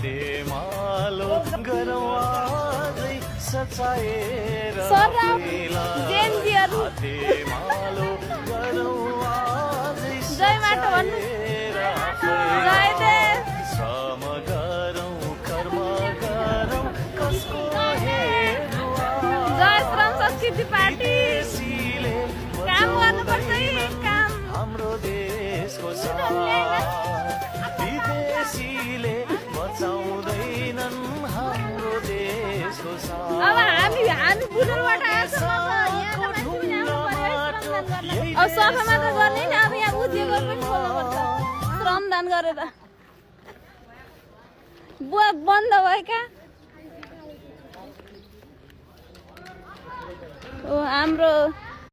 हातेमालो गरौँ आजै सचाएर जेनजीहरु हातेमालो गरौँ आजै जय माटो भन्नु जय देश श्रम गरौँ कर्म गरौँ कसको हेर्नु जय श्रम संस्कृति पार्टी विदेशीले काम गर्नुपर्छ है काम हाम्रो देशको साथ विदेशीले बचाउँदैनन् हाम्रो देशको साथ अब हामी बुटोलबाट आएछौँ अब सफा मात्र गर्ने नि अब यहाँ उद्योग पनि खोल्नुपर्छ श्रमदान गरेर बुवा बन्द भएका हाम्रो